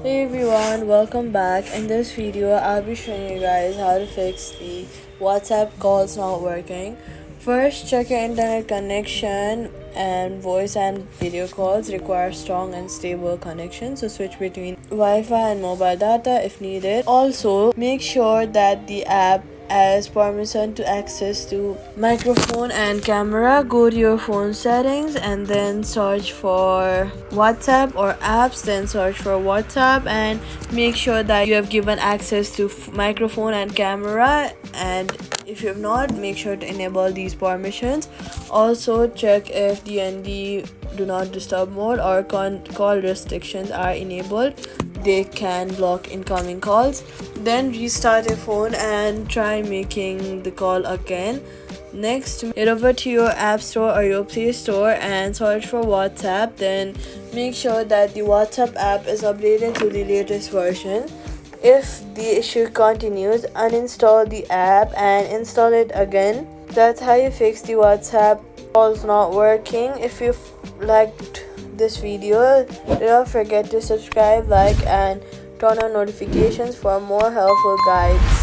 Hey everyone, welcome back. In this video, I'll be showing you guys how to fix the WhatsApp calls not working. First, check your internet connection, and voice and video calls require strong and stable connection, so switch between Wi-Fi and mobile data if needed. Also, make sure that the app as permission to access to microphone and camera. Go to your phone settings and then search for WhatsApp or apps, then search for WhatsApp and make sure that you have given access to microphone and camera, and if you have not, make sure to enable these permissions. Also check if DND do not disturb mode or call restrictions are enabled. They can block incoming calls. Then restart your phone and try making the call again. Next, head over to your app store or your play store and search for WhatsApp. Then make sure that the WhatsApp app is updated to the latest version. If the issue continues, uninstall the app and install it again. That's how you fix the WhatsApp calls not working. If you liked this video, do not forget to subscribe, like, and turn on notifications for more helpful guides.